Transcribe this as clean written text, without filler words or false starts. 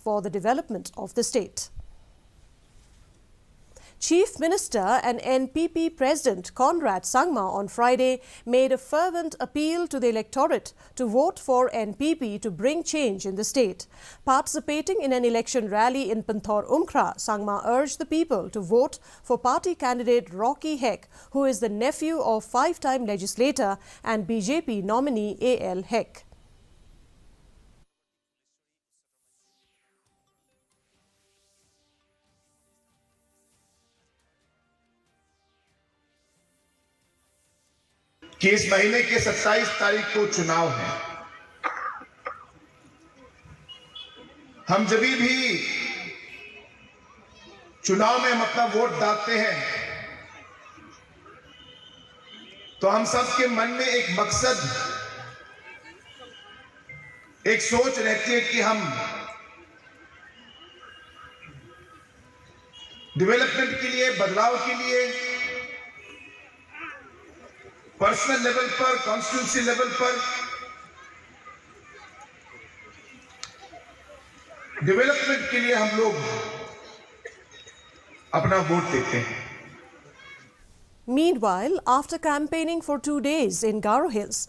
for the development of the state. Chief Minister and NPP President Conrad Sangma on Friday made a fervent appeal to the electorate to vote for NPP to bring change in the state. Participating in an election rally in Pynthorumkhrah, Sangma urged the people to vote for party candidate Rocky Heck, who is the nephew of five-time legislator and BJP nominee A.L. Heck. कि इस महीने के 27 तारीख को चुनाव है। हम जब भी चुनाव में हम अपना वोट डालते हैं तो हम सबके मन में एक मकसद, एक सोच रहती है कि हम डेवलपमेंट के लिए, बदलाव के लिए पर्सनल लेवल पर, कॉन्स्टिट्यूंसी लेवल पर डेवलपमेंट के लिए हम लोग अपना वोट देते हैं। Meanwhile, after campaigning for 2 days in Garo Hills,